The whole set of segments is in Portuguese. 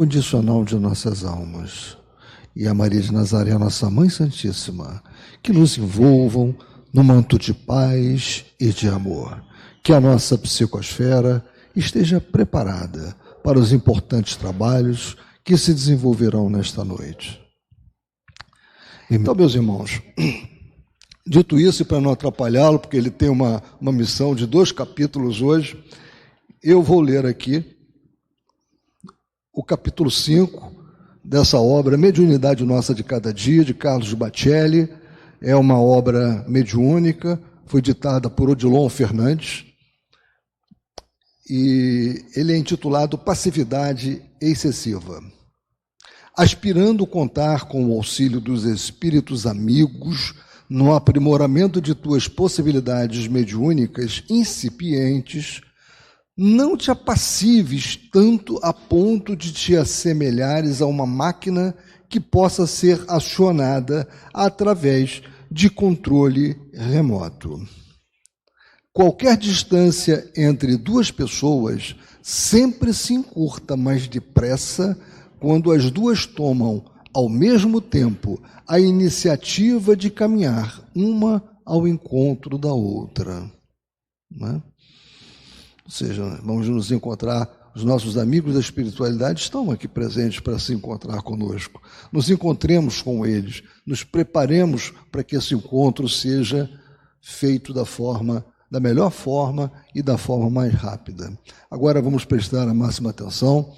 condicional de nossas almas, e a Maria de Nazaré, nossa Mãe Santíssima, que nos envolvam no manto de paz e de amor, que a nossa psicosfera esteja preparada para os importantes trabalhos que se desenvolverão nesta noite. Então, meus irmãos, dito isso, e para não atrapalhá-lo, porque ele tem uma missão de 2 capítulos hoje, eu vou ler aqui o capítulo 5 dessa obra, Mediunidade Nossa de Cada Dia, de Carlos Bacelli. É uma obra mediúnica, foi ditada por Odilon Fernandes, e ele é intitulado Passividade Excessiva. Aspirando contar com o auxílio dos espíritos amigos no aprimoramento de tuas possibilidades mediúnicas incipientes, não te apassives tanto a ponto de te assemelhares a uma máquina que possa ser acionada através de controle remoto. Qualquer distância entre 2 pessoas sempre se encurta mais depressa quando as 2 tomam, ao mesmo tempo, a iniciativa de caminhar uma ao encontro da outra. Né? Ou seja, vamos nos encontrar, os nossos amigos da espiritualidade estão aqui presentes para se encontrar conosco. Nos encontremos com eles, nos preparemos para que esse encontro seja feito da melhor forma e da forma mais rápida. Agora vamos prestar a máxima atenção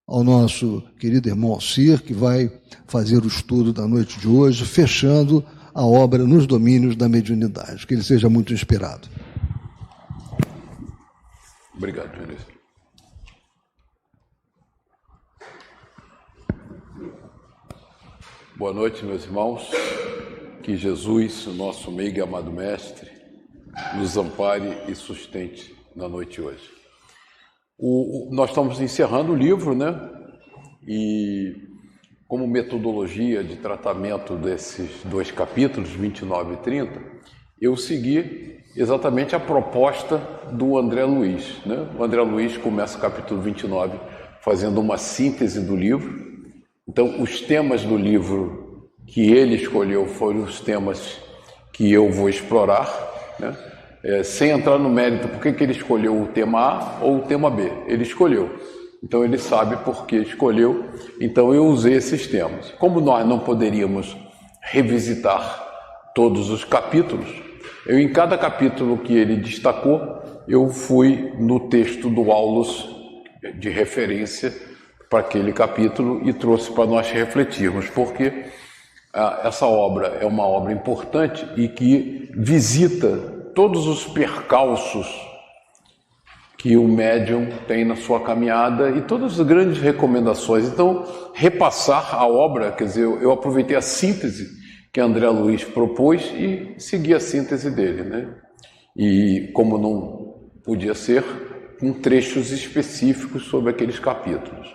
ao nosso querido irmão Alcir, que vai fazer o estudo da noite de hoje, fechando a obra nos domínios da mediunidade. Que ele seja muito inspirado. Obrigado, Vinícius. Boa noite, meus irmãos. Que Jesus, o nosso amigo e amado Mestre, nos ampare e sustente na noite de hoje. Nós estamos encerrando o livro, né? E como metodologia de tratamento desses 2 capítulos, 29 e 30, eu segui exatamente a proposta do André Luiz, né? O André Luiz começa o capítulo 29 fazendo uma síntese do livro. Então, os temas do livro que ele escolheu foram os temas que eu vou explorar, né? Sem entrar no mérito por que ele escolheu o tema A ou o tema B. Ele escolheu. Então, ele sabe por que escolheu. Então, eu usei esses temas. Como nós não poderíamos revisitar todos os capítulos, em cada capítulo que ele destacou, eu fui no texto do Aulus de referência para aquele capítulo e trouxe para nós refletirmos, porque essa obra é uma obra importante e que visita todos os percalços que o médium tem na sua caminhada e todas as grandes recomendações. Então, repassar a obra, quer dizer, eu aproveitei a síntese que André Luiz propôs e segui a síntese dele, né? E como não podia ser, com trechos específicos sobre aqueles capítulos.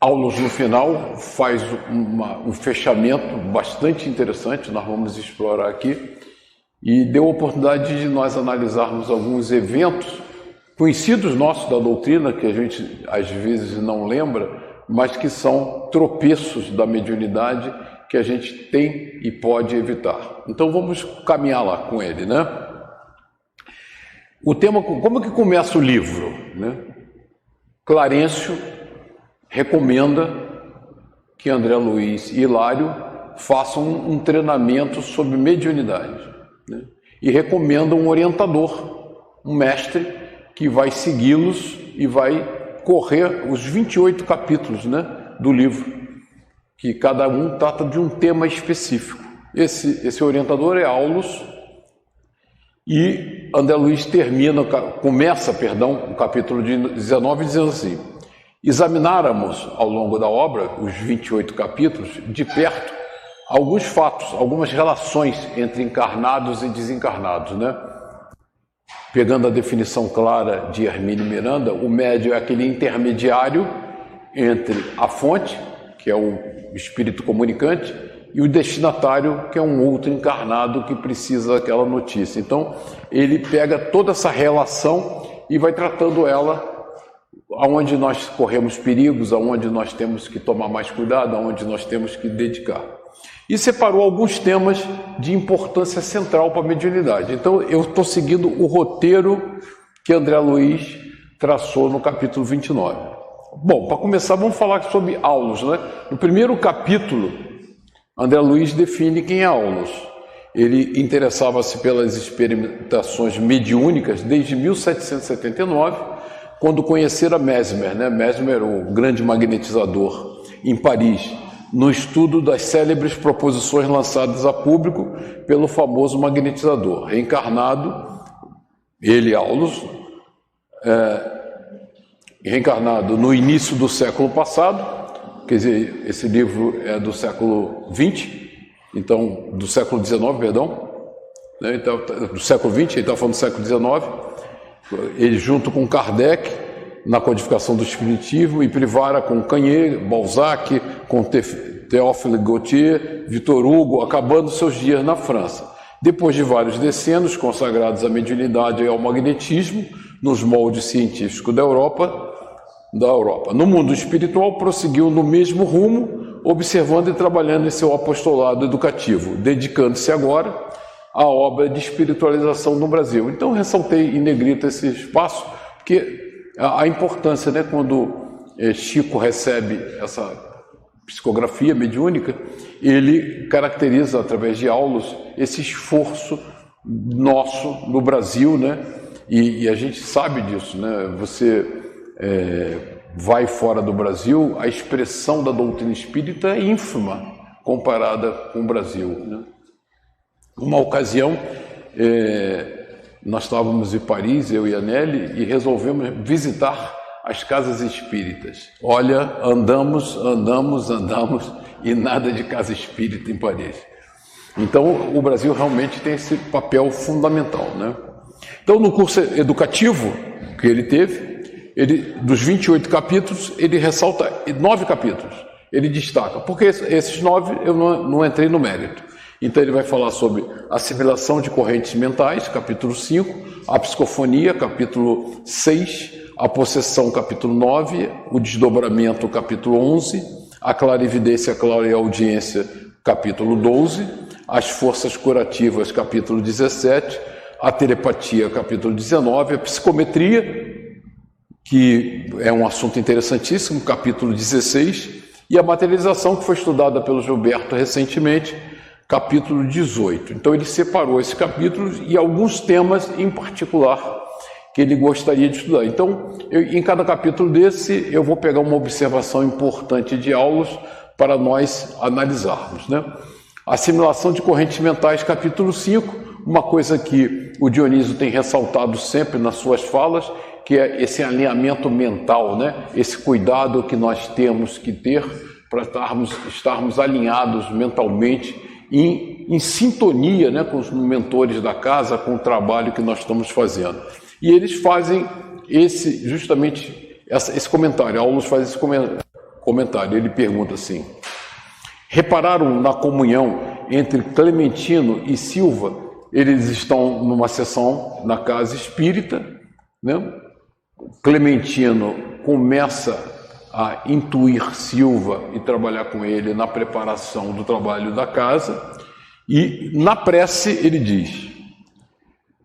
Aulus, no final, faz um fechamento bastante interessante, nós vamos explorar aqui, e deu a oportunidade de nós analisarmos alguns eventos conhecidos nossos da doutrina, que a gente às vezes não lembra, mas que são tropeços da mediunidade que a gente tem e pode evitar. Então vamos caminhar lá com ele, né? O tema, como que começa o livro, né? Clarencio recomenda que André Luiz e Hilário façam um treinamento sobre mediunidade, né? E recomenda um orientador, um mestre, que vai segui-los e vai correr os 28 capítulos, né, do livro, que cada um trata de um tema específico. Esse orientador é Aulus, e André Luiz começa o capítulo 19 dizendo assim: examináramos ao longo da obra, os 28 capítulos, de perto, alguns fatos, algumas relações entre encarnados e desencarnados, né? Pegando a definição clara de Hermínio Miranda, o médium é aquele intermediário entre a fonte, que é o espírito comunicante, e o destinatário, que é um outro encarnado que precisa daquela notícia. Então, ele pega toda essa relação e vai tratando ela aonde nós corremos perigos, aonde nós temos que tomar mais cuidado, aonde nós temos que dedicar. E separou alguns temas de importância central para a mediunidade. Então, eu estou seguindo o roteiro que André Luiz traçou no capítulo 29. Bom, para começar, vamos falar sobre Aulus, né? No primeiro capítulo, André Luiz define quem é Aulus. Ele interessava-se pelas experimentações mediúnicas desde 1779, quando conhecera Mesmer, né? Mesmer, o grande magnetizador, em Paris, no estudo das célebres proposições lançadas a público pelo famoso magnetizador, reencarnado, ele, Aulus, reencarnado no início do século passado, quer dizer, esse livro é do século XX, então, do século XIX, perdão, né? Então, do século XX, ele está falando do século XIX, ele junto com Kardec, na codificação do Espiritismo, e Privara com Cagné, Balzac, com Théophile Gautier, Victor Hugo, acabando seus dias na França. Depois de vários decênios consagrados à mediunidade e ao magnetismo, nos moldes científicos da Europa. No mundo espiritual, prosseguiu no mesmo rumo, observando e trabalhando em seu apostolado educativo, dedicando-se agora à obra de espiritualização no Brasil. Então, ressaltei em negrito esse espaço, porque a importância, né, quando Chico recebe essa psicografia mediúnica, ele caracteriza, através de Aulus, esse esforço nosso no Brasil, né? E a gente sabe disso, né? Você vai fora do Brasil, a expressão da doutrina espírita é ínfima comparada com o Brasil, né? Uma ocasião, nós estávamos em Paris, eu e a Nelly, e resolvemos visitar as casas espíritas. Olha, andamos e nada de casa espírita em Paris. Então, o Brasil realmente tem esse papel fundamental, né? Então, no curso educativo que ele teve, dos 28 capítulos, ele ressalta 9 capítulos. Ele destaca, porque esses 9 eu não entrei no mérito. Então, ele vai falar sobre assimilação de correntes mentais, capítulo 5, a psicofonia, capítulo 6, a possessão, capítulo 9, o desdobramento, capítulo 11, a clarividência, a clareaudiência, capítulo 12, as forças curativas, capítulo 17, a telepatia, capítulo 19, a psicometria, que é um assunto interessantíssimo, capítulo 16, e a materialização, que foi estudada pelo Gilberto recentemente, capítulo 18. Então, ele separou esses capítulos e alguns temas em particular que ele gostaria de estudar. Então, em cada capítulo desse, eu vou pegar uma observação importante de Aulus para nós analisarmos, né? Assimilação de correntes mentais, capítulo 5, uma coisa que o Dionísio tem ressaltado sempre nas suas falas, que é esse alinhamento mental, né? Esse cuidado que nós temos que ter para estarmos alinhados mentalmente, em sintonia, né, com os mentores da casa, com o trabalho que nós estamos fazendo. E eles fazem justamente esse comentário. Aulus faz esse comentário. Ele pergunta assim: repararam na comunhão entre Clementino e Silva? Eles estão numa sessão na casa espírita, né? Clementino começa a intuir Silva e trabalhar com ele na preparação do trabalho da casa, e na prece ele diz: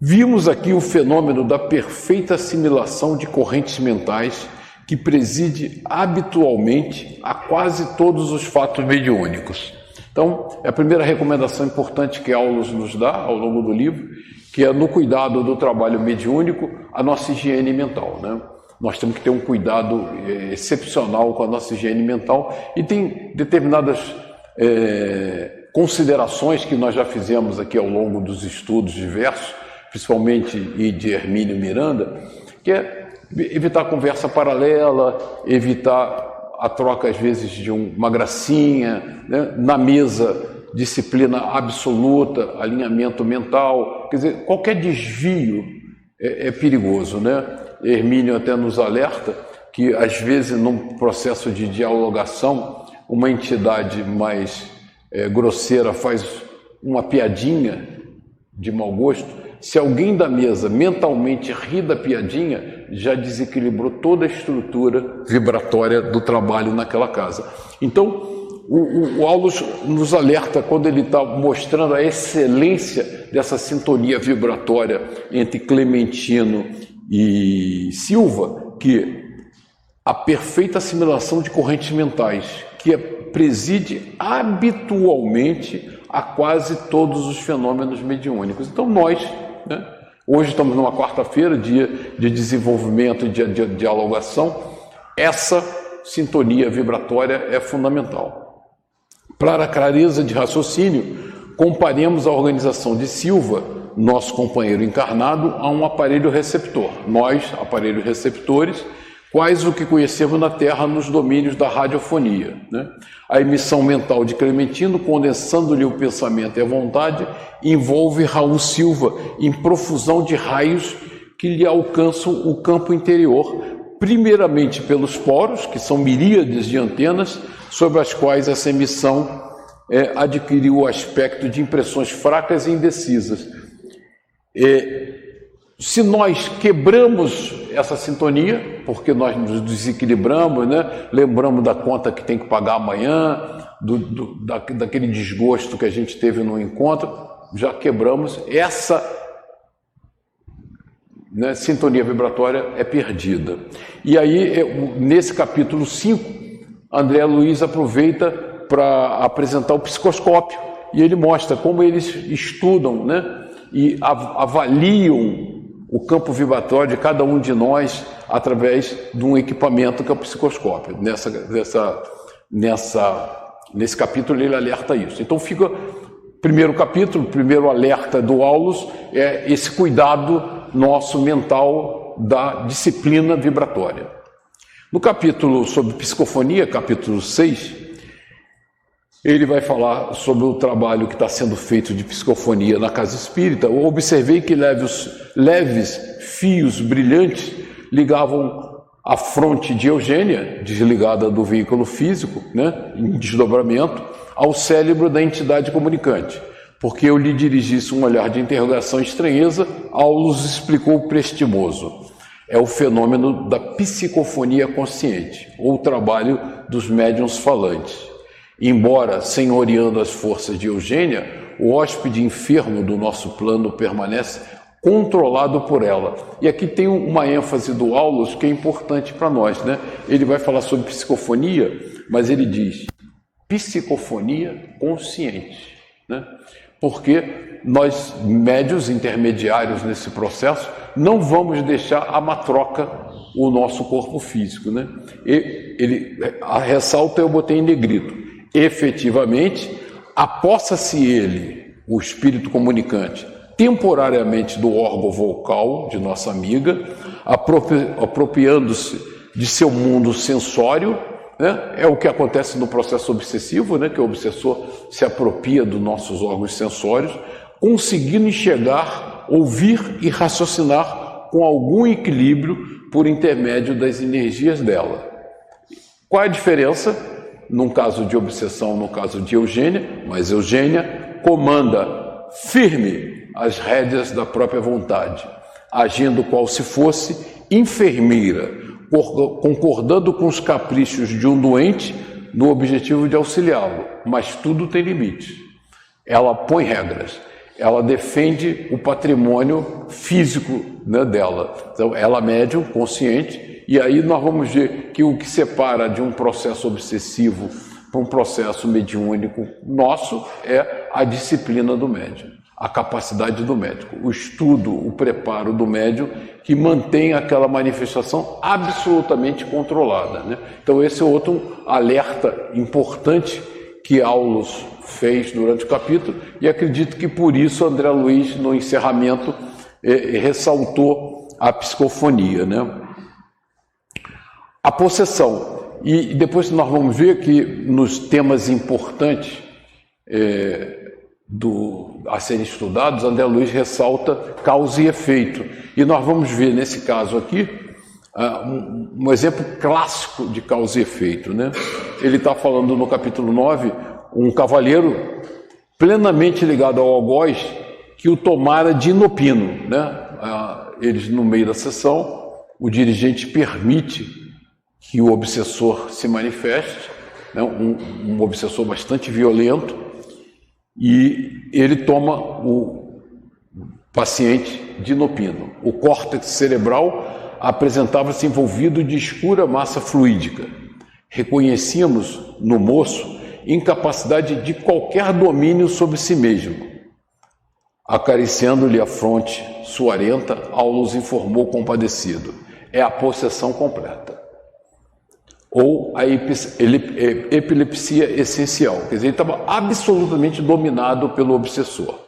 vimos aqui o fenômeno da perfeita assimilação de correntes mentais que preside habitualmente a quase todos os fatos mediúnicos. Então, é a primeira recomendação importante que Aulus nos dá ao longo do livro, que é no cuidado do trabalho mediúnico, a nossa higiene mental, né? Nós temos que ter um cuidado excepcional com a nossa higiene mental, e tem determinadas considerações que nós já fizemos aqui ao longo dos estudos diversos, principalmente de Hermínio Miranda, que é evitar conversa paralela, evitar a troca às vezes de uma gracinha, né? Na mesa, disciplina absoluta, alinhamento mental, quer dizer, qualquer desvio é perigoso, né? Hermínio até nos alerta que, às vezes, num processo de dialogação, uma entidade mais grosseira faz uma piadinha de mau gosto, Se alguém da mesa mentalmente ri da piadinha, já desequilibrou toda a estrutura vibratória do trabalho naquela casa. Então, o Aulus nos alerta quando ele está mostrando a excelência dessa sintonia vibratória entre Clementino e Silva, que a perfeita assimilação de correntes mentais, que preside habitualmente a quase todos os fenômenos mediúnicos. Então nós, né, hoje estamos numa quarta-feira, dia de desenvolvimento e de dialogação, essa sintonia vibratória é fundamental. Para a clareza de raciocínio, comparemos a organização de Silva, nosso companheiro encarnado, a um aparelho receptor. Nós, aparelhos receptores, quais o que conhecemos na Terra nos domínios da radiofonia, né? A emissão mental de Clementino, condensando-lhe o pensamento e a vontade, envolve Raul Silva em profusão de raios que lhe alcançam o campo interior, primeiramente pelos poros, que são miríades de antenas, sobre as quais essa emissão adquiriu o aspecto de impressões fracas e indecisas. Se nós quebramos essa sintonia, porque nós nos desequilibramos, né? Lembramos da conta que tem que pagar amanhã, daquele desgosto que a gente teve no encontro, já quebramos, essa, né, sintonia vibratória é perdida. E aí, nesse capítulo 5, André Luiz aproveita para apresentar o psicoscópio, e ele mostra como eles estudam, né, e avaliam o campo vibratório de cada um de nós através de um equipamento que é o psicoscópio. Nesse capítulo ele alerta isso. Então fica, primeiro capítulo, primeiro alerta do Aulus é esse cuidado nosso mental da disciplina vibratória. No capítulo sobre psicofonia, capítulo 6, ele vai falar sobre o trabalho que está sendo feito de psicofonia na casa espírita. Eu observei que leves fios brilhantes ligavam a fronte de Eugênia, desligada do veículo físico, né, em desdobramento, ao cérebro da entidade comunicante. Porque eu lhe dirigisse um olhar de interrogação e estranheza, Aulus explicou prestimoso. É o fenômeno da psicofonia consciente, ou o trabalho dos médiuns falantes. Embora senhoreando as forças de Eugênia, o hóspede enfermo do nosso plano permanece controlado por ela. E aqui tem uma ênfase do Aulus que é importante para nós, né? Ele vai falar sobre psicofonia, mas ele diz psicofonia consciente, né? Porque nós, médios intermediários nesse processo, não vamos deixar a matroca o nosso corpo físico, né? A ressalta eu botei em negrito. Efetivamente, apossa-se ele, o espírito comunicante, temporariamente do órgão vocal de nossa amiga, apropriando-se de seu mundo sensório, né? É o que acontece no processo obsessivo, né? Que o obsessor se apropria dos nossos órgãos sensórios, conseguindo enxergar, ouvir e raciocinar com algum equilíbrio por intermédio das energias dela. Qual é a diferença? Num caso de obsessão, no caso de Eugênia, mas Eugênia comanda firme as rédeas da própria vontade, agindo qual se fosse enfermeira, concordando com os caprichos de um doente no objetivo de auxiliá-lo, mas tudo tem limite. Ela põe regras, ela defende o patrimônio físico, né, dela. Então, ela é médium, consciente, e aí nós vamos ver que o que separa de um processo obsessivo para um processo mediúnico nosso é a disciplina do médium, a capacidade do médico, o estudo, o preparo do médium que mantém aquela manifestação absolutamente controlada, né? Então esse é outro alerta importante que Aulus fez durante o capítulo, e acredito que por isso André Luiz, no encerramento, ressaltou a psicofonia, né? A possessão. E depois nós vamos ver que nos temas importantes a serem estudados, André Luiz ressalta causa e efeito. E nós vamos ver nesse caso aqui um exemplo clássico de causa e efeito, né? Ele está falando no capítulo 9, um cavalheiro plenamente ligado ao algoz que o tomara de inopino, né? Eles, no meio da sessão, o dirigente permite que o obsessor se manifeste, né? Um obsessor bastante violento, e ele toma o paciente de inopino. O córtex cerebral apresentava-se envolvido de escura massa fluídica. Reconhecíamos no moço incapacidade de qualquer domínio sobre si mesmo. Acariciando-lhe a fronte suarenta, Aulus informou compadecido: é a possessão completa. Ou a epilepsia essencial. Quer dizer, ele estava absolutamente dominado pelo obsessor.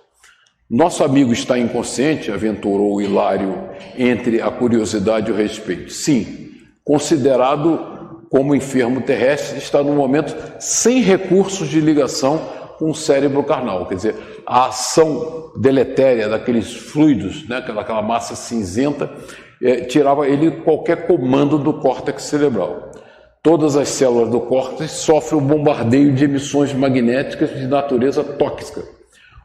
Nosso amigo está inconsciente, aventurou Hilário entre a curiosidade e o respeito. Sim, considerado como enfermo terrestre, está no momento sem recursos de ligação com o cérebro carnal. Quer dizer, a ação deletéria daqueles fluidos, né, aquela massa cinzenta, tirava ele qualquer comando do córtex cerebral. Todas as células do córtex sofrem um bombardeio de emissões magnéticas de natureza tóxica.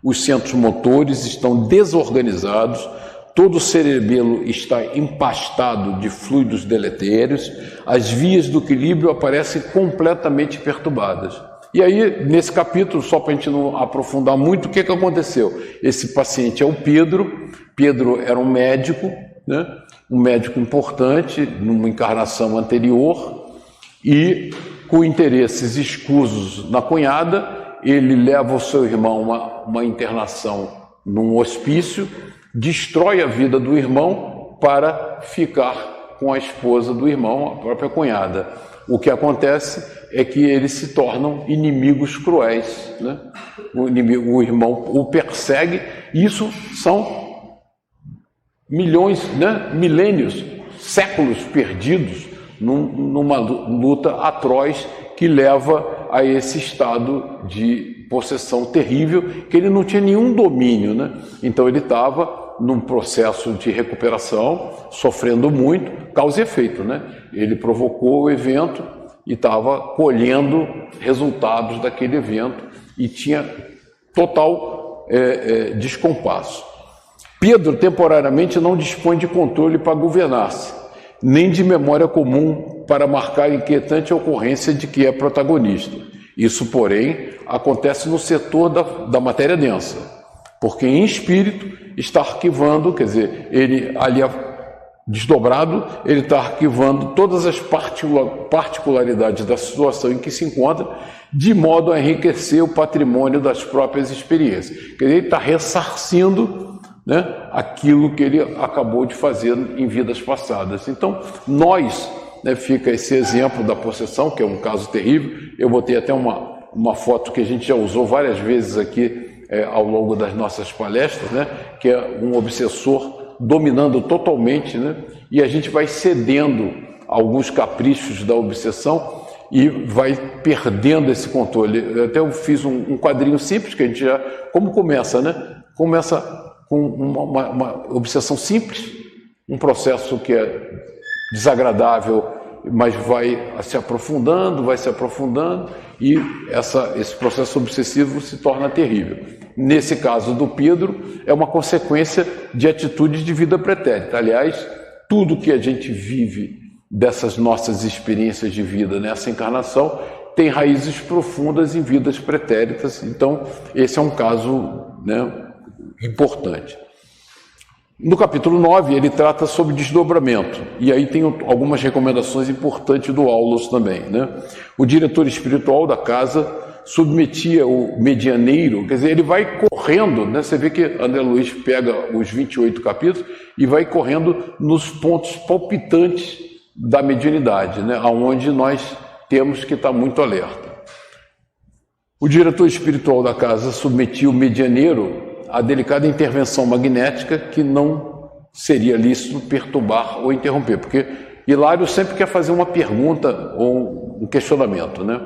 Os centros motores estão desorganizados, todo o cerebelo está empastado de fluidos deletérios, as vias do equilíbrio aparecem completamente perturbadas. E aí, nesse capítulo, só para a gente não aprofundar muito, o que aconteceu? Esse paciente é o Pedro. Pedro era um médico, né? Um médico importante, numa encarnação anterior, e com interesses escusos na cunhada, ele leva o seu irmão a uma internação num hospício, destrói a vida do irmão para ficar com a esposa do irmão, a própria cunhada. O que acontece é que eles se tornam inimigos cruéis, né? O irmão o persegue. Isso são milhões, né? Milênios, séculos perdidos numa luta atroz que leva a esse estado de possessão terrível, que ele não tinha nenhum domínio, né? Então ele estava num processo de recuperação, sofrendo muito, causa e efeito, né? Ele provocou o evento e estava colhendo resultados daquele evento e tinha total descompasso. Pedro temporariamente não dispõe de controle para governar-se, nem de memória comum para marcar a inquietante ocorrência de que é protagonista. Isso, porém, acontece no setor da matéria densa, porque em espírito está arquivando, quer dizer, ele ali desdobrado, ele está arquivando todas as particularidades da situação em que se encontra, de modo a enriquecer o patrimônio das próprias experiências. Quer dizer, ele está ressarcindo, né, aquilo que ele acabou de fazer em vidas passadas. Então, nós, né, fica esse exemplo da possessão, que é um caso terrível. Eu botei até uma foto que a gente já usou várias vezes aqui ao longo das nossas palestras, né, que é um obsessor dominando totalmente, né, e a gente vai cedendo alguns caprichos da obsessão e vai perdendo esse controle. Até eu fiz um quadrinho simples, que a gente já... Como começa, né? Começa com uma obsessão simples, um processo que é desagradável, mas vai se aprofundando, e esse processo obsessivo se torna terrível. Nesse caso do Pedro, é uma consequência de atitudes de vida pretérita. Aliás, tudo que a gente vive dessas nossas experiências de vida nessa encarnação tem raízes profundas em vidas pretéritas. Então, esse é um caso, né, importante. No capítulo 9, ele trata sobre desdobramento, e aí tem algumas recomendações importantes do Aulus também, né? O diretor espiritual da casa submetia o medianeiro, quer dizer, ele vai correndo, né? Você vê que André Luiz pega os 28 capítulos e vai correndo nos pontos palpitantes da mediunidade, né? Onde nós temos que estar muito alerta. O diretor espiritual da casa submetia o medianeiro a delicada intervenção magnética que não seria lícito perturbar ou interromper, porque Hilário sempre quer fazer uma pergunta ou um questionamento, né?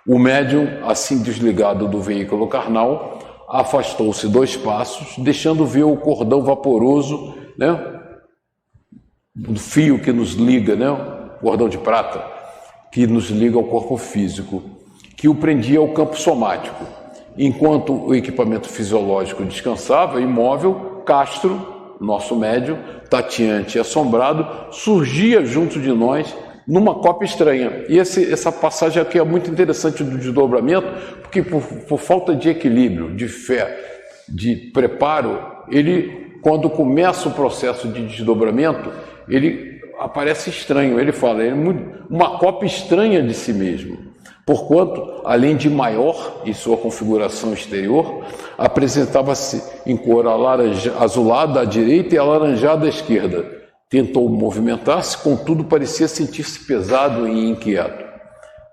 O médium, assim desligado do veículo carnal, afastou-se 2 passos, deixando ver o cordão vaporoso, né? O fio que nos liga, né? O cordão de prata, que nos liga ao corpo físico, que o prendia ao campo somático. enquanto o equipamento fisiológico descansava, imóvel, Castro, nosso médium, tateante e assombrado, surgia junto de nós numa cópia estranha. E essa passagem aqui é muito interessante do desdobramento, porque por falta de equilíbrio, de fé, de preparo, ele, quando começa o processo de desdobramento, ele aparece estranho. Ele fala, ele é uma cópia estranha de si mesmo. Porquanto, além de maior em sua configuração exterior, apresentava-se em cor azulada à direita e alaranjada à esquerda. Tentou movimentar-se, contudo parecia sentir-se pesado e inquieto.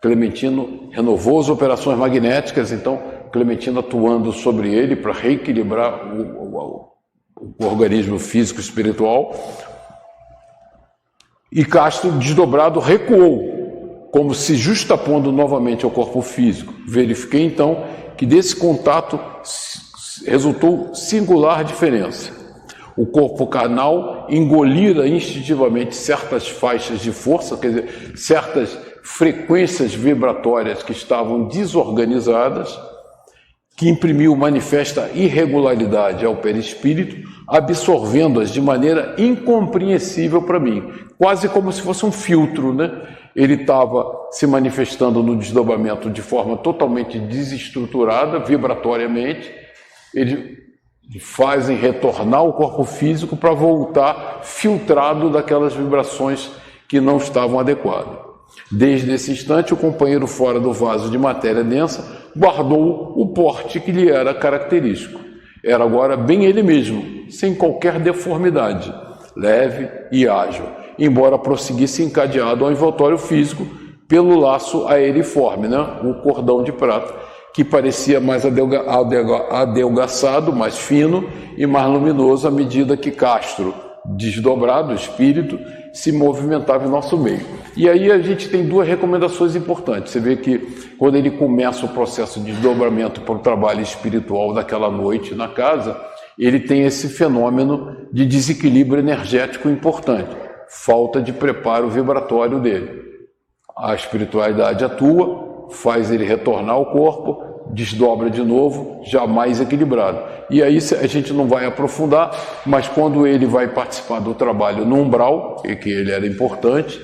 Clementino renovou as operações magnéticas, então Clementino atuando sobre ele para reequilibrar o organismo físico e espiritual. E Castro, desdobrado, recuou, como se justapondo novamente ao corpo físico. Verifiquei então que desse contato resultou singular diferença. O corpo carnal engolira instintivamente certas faixas de força, quer dizer, certas frequências vibratórias que estavam desorganizadas, que imprimiu manifesta irregularidade ao perispírito, absorvendo-as de maneira incompreensível para mim, quase como se fosse um filtro, né? Ele estava se manifestando no desdobramento de forma totalmente desestruturada, vibratoriamente. Eles fazem retornar o corpo físico para voltar filtrado daquelas vibrações que não estavam adequadas. Desde esse instante, o companheiro fora do vaso de matéria densa guardou o porte que lhe era característico. Era agora bem ele mesmo, sem qualquer deformidade, leve e ágil, embora prosseguisse encadeado ao envoltório físico pelo laço aeriforme, né? O cordão de prata, que parecia mais adelgaçado, mais fino e mais luminoso à medida que Castro, desdobrado, o espírito, se movimentava em nosso meio. E aí a gente tem duas recomendações importantes. Você vê que quando ele começa o processo de desdobramento para o trabalho espiritual daquela noite na casa, ele tem esse fenômeno de desequilíbrio energético importante, falta de preparo vibratório dele. A espiritualidade atua, faz ele retornar ao corpo, desdobra de novo, já mais equilibrado. E aí a gente não vai aprofundar, mas quando ele vai participar do trabalho no umbral, e que ele era importante,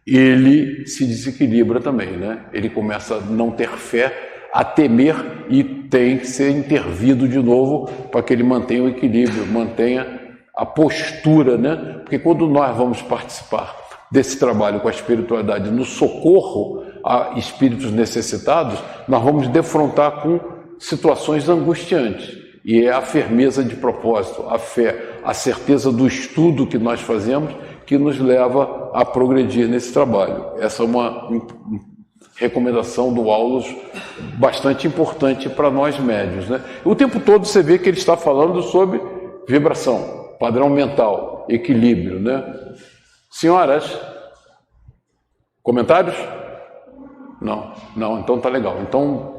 ele se desequilibra também, né? Ele começa a não ter fé, a temer e tem que ser intervido de novo para que ele mantenha o equilíbrio, mantenha a postura, né? Porque quando nós vamos participar desse trabalho com a espiritualidade no socorro a espíritos necessitados, nós vamos defrontar com situações angustiantes. E é a firmeza de propósito, a fé, a certeza do estudo que nós fazemos que nos leva a progredir nesse trabalho. Essa é uma recomendação do Aulus bastante importante para nós médios, né? O tempo todo você vê que ele está falando sobre vibração, padrão mental, equilíbrio, né? Senhoras, comentários? Não, então tá legal. Então,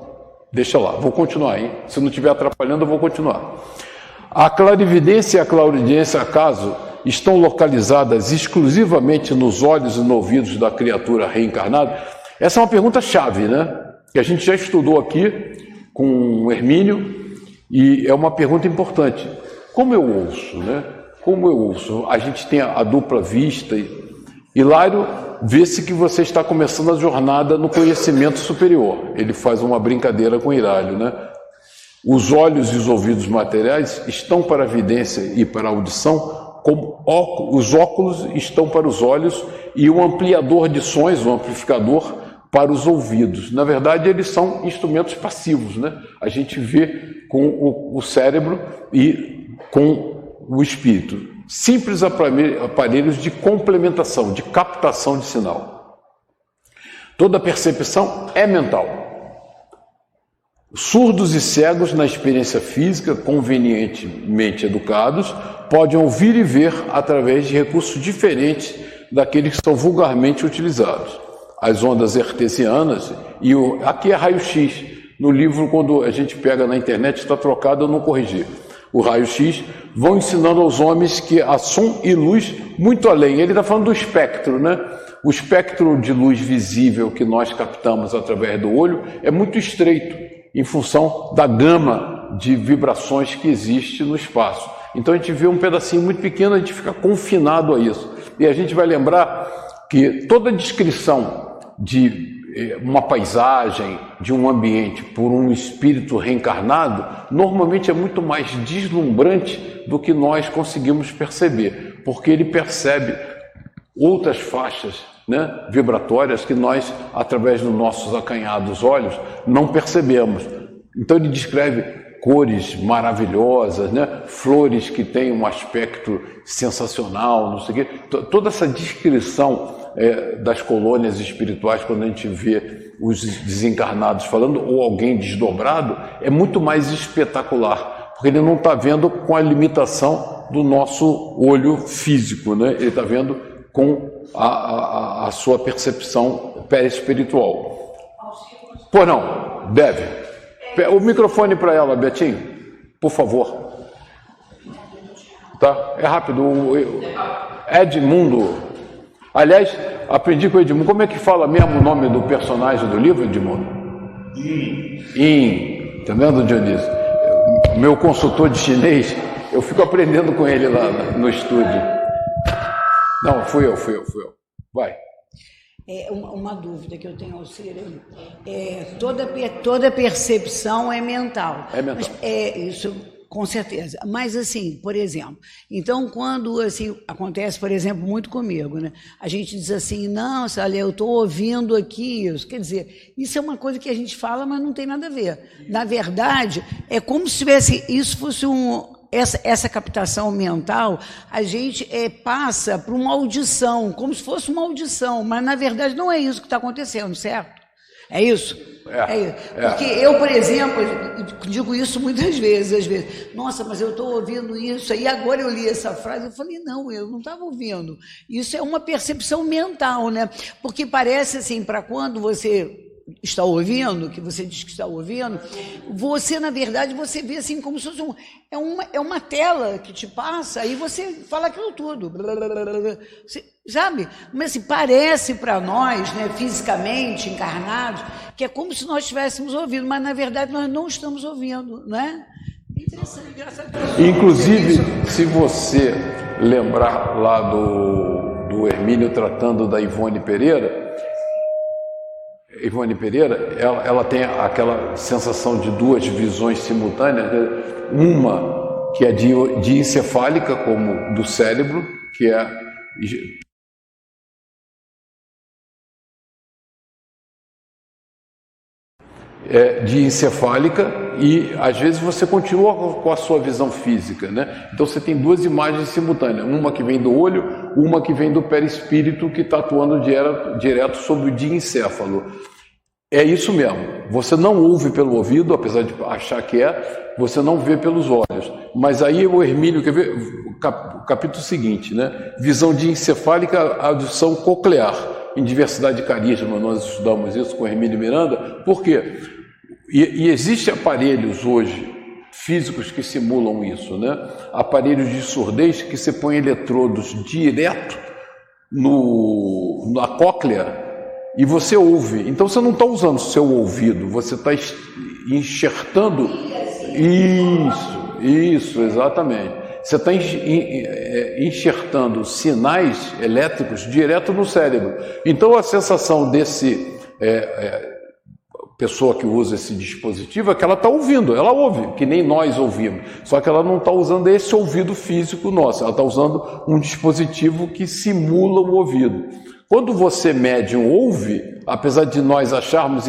deixa lá, vou continuar, hein? Se não estiver atrapalhando, eu vou continuar. A clarividência e a clarividência, acaso, estão localizadas exclusivamente nos olhos e nos ouvidos da criatura reencarnada? Essa é uma pergunta-chave, né? Que a gente já estudou aqui com o Hermínio, e é uma pergunta importante. Como eu ouço, né? Como eu ouço? A gente tem a dupla vista. Hilário, vê-se que você está começando a jornada no conhecimento superior. Ele faz uma brincadeira com Hilário, né? Os olhos e os ouvidos materiais estão para a vidência e para a audição, como os óculos estão para os olhos e o ampliador de sons, o amplificador, para os ouvidos. Na verdade, eles são instrumentos passivos, né? A gente vê com o cérebro e com o espírito. Simples aparelhos de complementação, de captação de sinal. Toda percepção é mental. Surdos e cegos na experiência física, convenientemente educados, podem ouvir e ver através de recursos diferentes daqueles que são vulgarmente utilizados. As ondas artesianas, e aqui é raio-x. No livro, quando a gente pega na internet, está trocado, eu não corrigi. O raio-x vão ensinando aos homens que há som e luz muito além. Ele está falando do espectro, né? O espectro de luz visível que nós captamos através do olho é muito estreito. em função da gama de vibrações que existe no espaço. Então a gente vê um pedacinho muito pequeno, a gente fica confinado a isso. E a gente vai lembrar que toda descrição de uma paisagem, de um ambiente por um espírito reencarnado, normalmente é muito mais deslumbrante do que nós conseguimos perceber, porque ele percebe outras faixas, né, vibratórias que nós, através dos nossos acanhados olhos, não percebemos. Então ele descreve cores maravilhosas, né, flores que têm um aspecto sensacional, não sei o quê. Toda essa descrição das colônias espirituais, quando a gente vê os desencarnados falando, ou alguém desdobrado, é muito mais espetacular, porque ele não está vendo com a limitação do nosso olho físico, né? Ele está vendo com a sua percepção perispiritual. Pô, não, deve. O microfone para ela, Betinho, por favor. Tá? É rápido. Edmundo. Aliás, aprendi com o Edmundo. Como é que fala mesmo o nome do personagem do livro, Edmundo? Tá vendo, Dionísio? Meu consultor de chinês, eu fico aprendendo com ele lá no estúdio. Não, fui eu. Vai. Uma dúvida que eu tenho, Alcir, toda percepção é mental. É mental. Mas, isso, com certeza. Mas, assim, por exemplo, então, quando assim, acontece, por exemplo, muito comigo, né? A gente diz assim, não, olha, eu estou ouvindo aqui isso. Quer dizer, isso é uma coisa que a gente fala, mas não tem nada a ver. Na verdade, é como se tivesse, isso fosse essa captação mental, a gente passa por uma audição, como se fosse uma audição, mas na verdade não é isso que está acontecendo, certo? É isso? É isso. Porque eu, por exemplo, digo isso muitas vezes, às vezes, nossa, mas eu estou ouvindo isso, e agora eu li essa frase, eu falei, não, eu não estava ouvindo. Isso é uma percepção mental, né? Porque parece assim, para quando você está ouvindo, que você diz que está ouvindo, você, na verdade, você vê assim como se fosse uma tela que te passa e você fala aquilo tudo. Você, sabe? Mas assim, parece para nós, né, fisicamente, encarnados, que é como se nós estivéssemos ouvindo, mas na verdade nós não estamos ouvindo, não é? Interessante, engraçado. Inclusive, se você lembrar lá do Hermínio tratando da Ivone Pereira, ela tem aquela sensação de duas visões simultâneas, uma que é diencefálica, como do cérebro, que é diencefálica, e às vezes você continua com a sua visão física, né? Então você tem duas imagens simultâneas, uma que vem do olho, uma que vem do perispírito, que está atuando direto sobre o diencéfalo. É isso mesmo, você não ouve pelo ouvido, apesar de achar que você não vê pelos olhos. Mas aí o Hermínio, quer ver o capítulo seguinte, né? Visão diencefálica, audição coclear. Em diversidade de carisma, nós estudamos isso com Hermínio Miranda. Por quê? E existem aparelhos hoje, físicos, que simulam isso, né? Aparelhos de surdez que você põe eletrodos direto na cóclea e você ouve. Então você não está usando o seu ouvido, você está enxertando. Isso, exatamente. Você está enxertando sinais elétricos direto no cérebro. Então a sensação desse pessoa que usa esse dispositivo é que ela está ouvindo, ela ouve, que nem nós ouvimos, só que ela não está usando esse ouvido físico nosso, ela está usando um dispositivo que simula o ouvido. Quando você, médium, ouve, apesar de nós acharmos,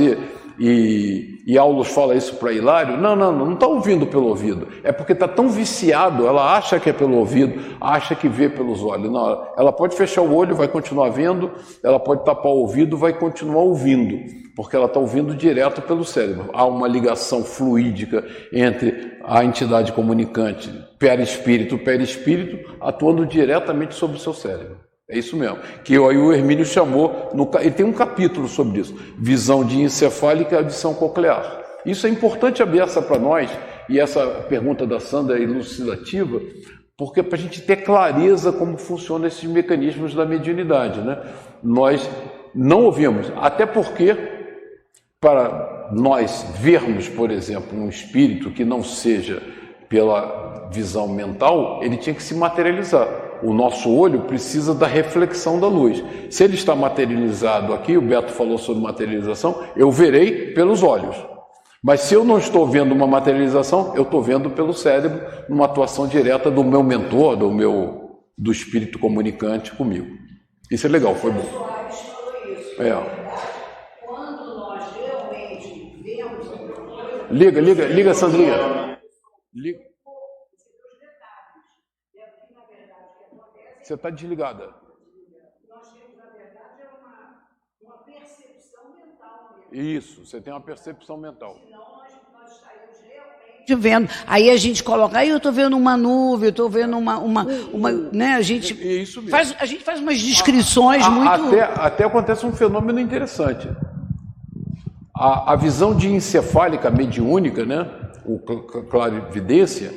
e Aulus fala isso para Hilário, não está ouvindo pelo ouvido, é porque está tão viciado, ela acha que é pelo ouvido, acha que vê pelos olhos. Não, ela pode fechar o olho, vai continuar vendo, ela pode tapar o ouvido, vai continuar ouvindo, porque ela está ouvindo direto pelo cérebro. Há uma ligação fluídica entre a entidade comunicante, perispírito, atuando diretamente sobre o seu cérebro. É isso mesmo, que aí o Hermínio chamou, ele tem um capítulo sobre isso, visão diencefálica e audição coclear. Isso é importante abrir essa para nós, e essa pergunta da Sandra é elucidativa, porque para a gente ter clareza como funcionam esses mecanismos da mediunidade, né? Nós não ouvimos, até porque, para nós vermos, por exemplo, um espírito que não seja pela visão mental, ele tinha que se materializar. O nosso olho precisa da reflexão da luz. Se ele está materializado aqui, o Beto falou sobre materialização, eu verei pelos olhos. Mas se eu não estou vendo uma materialização, eu estou vendo pelo cérebro, uma atuação direta do meu mentor, do espírito comunicante comigo. Isso é legal, foi bom. Quando nós realmente vemos... Liga, Sandrinha. Liga. Você está desligada. Nós temos, na verdade, uma percepção mental mesmo. Isso, você tem uma percepção mental. Senão nós estaríamos realmente vendo. Aí a gente coloca, aí eu estou vendo uma nuvem, eu estou vendo uma né? A gente faz umas descrições muito... Até acontece um fenômeno interessante. A visão diencefálica mediúnica, né? O clarividência,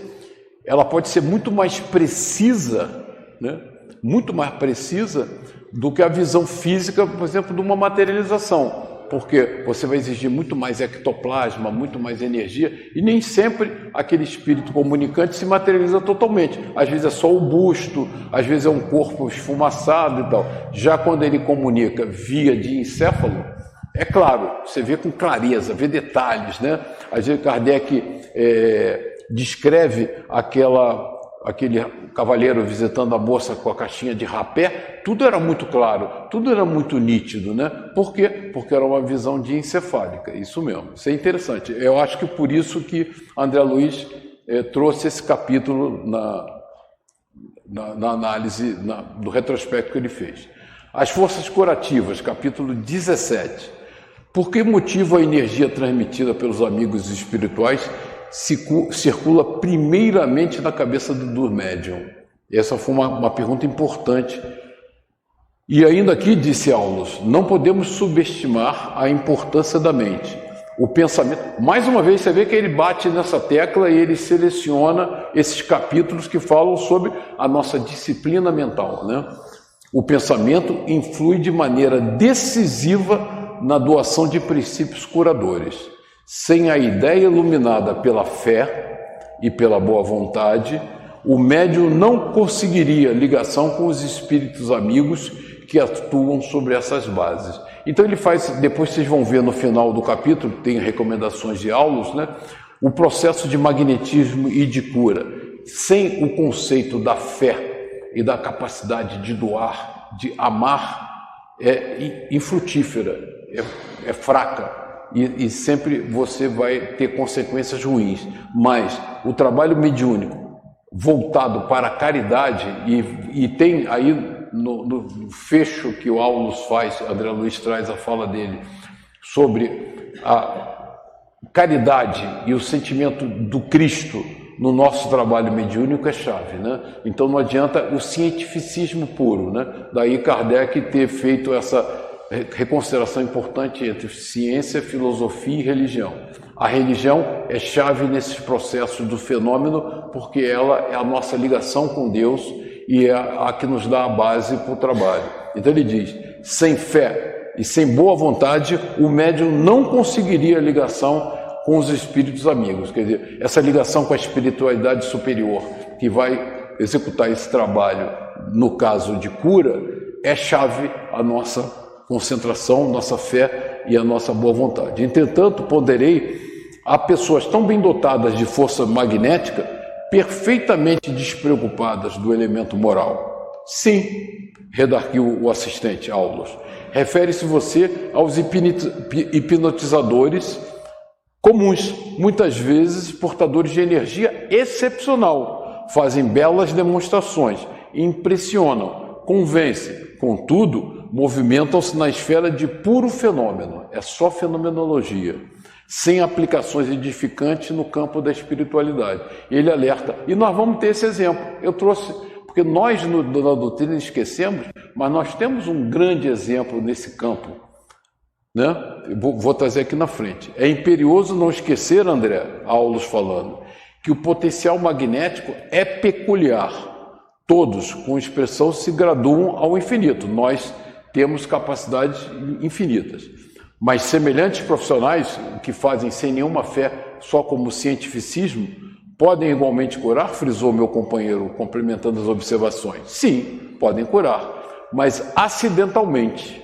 ela pode ser muito mais precisa, né? Muito mais precisa do que a visão física, por exemplo, de uma materialização, porque você vai exigir muito mais ectoplasma, muito mais energia, e nem sempre aquele espírito comunicante se materializa totalmente. Às vezes é só o busto, às vezes é um corpo esfumaçado e tal. Já quando ele comunica via diencéfalo, é claro, você vê com clareza, vê detalhes, né? Às vezes Kardec descreve aquele cavalheiro visitando a moça com a caixinha de rapé, tudo era muito claro, tudo era muito nítido, né? Por quê? Porque era uma visão diencefálica, isso mesmo. Isso é interessante. Eu acho que por isso que André Luiz trouxe esse capítulo na análise, do retrospecto que ele fez. As forças curativas, capítulo 17. Por que motivo a energia transmitida pelos amigos espirituais circula primeiramente na cabeça do médium? Essa foi uma pergunta importante. E ainda aqui, disse Aulus, não podemos subestimar a importância da mente. O pensamento, mais uma vez você vê que ele bate nessa tecla e ele seleciona esses capítulos que falam sobre a nossa disciplina mental, né? O pensamento influi de maneira decisiva na doação de princípios curadores. Sem a ideia iluminada pela fé e pela boa vontade, o médium não conseguiria ligação com os espíritos amigos que atuam sobre essas bases. Então ele faz, depois vocês vão ver no final do capítulo, tem recomendações de Aulus, né? O processo de magnetismo e de cura. Sem o conceito da fé e da capacidade de doar, de amar, é infrutífera, é fraca. E sempre você vai ter consequências ruins. Mas o trabalho mediúnico voltado para a caridade, e tem aí no fecho que o Aulus faz, André Luiz traz a fala dele, sobre a caridade e o sentimento do Cristo no nosso trabalho mediúnico é chave, né? Então não adianta o cientificismo puro, né? Daí Kardec ter feito essa reconsideração importante entre ciência, filosofia e religião. A religião é chave nesses processos do fenômeno, porque ela é a nossa ligação com Deus e é a que nos dá a base para o trabalho. Então ele diz, sem fé e sem boa vontade, o médium não conseguiria ligação com os espíritos amigos. Quer dizer, essa ligação com a espiritualidade superior, que vai executar esse trabalho, no caso de cura, é chave a nossa concentração, nossa fé e a nossa boa vontade. Entretanto, ponderei, há pessoas tão bem dotadas de força magnética, perfeitamente despreocupadas do elemento moral. Sim, redarguiu o assistente Aulus. Refere-se você aos hipnotizadores comuns, muitas vezes portadores de energia excepcional, fazem belas demonstrações, impressionam, convencem, contudo, movimentam-se na esfera de puro fenômeno, é só fenomenologia, sem aplicações edificantes no campo da espiritualidade. Ele alerta, e nós vamos ter esse exemplo. Eu trouxe, porque nós na doutrina esquecemos, mas nós temos um grande exemplo nesse campo, né? Vou trazer aqui na frente. É imperioso não esquecer, André, Aulus falando, que o potencial magnético é peculiar. Todos, com expressão, se graduam ao infinito. Nós temos capacidades infinitas. Mas semelhantes profissionais, que fazem sem nenhuma fé, só como cientificismo, podem igualmente curar? Frisou meu companheiro, complementando as observações. Sim, podem curar, mas acidentalmente,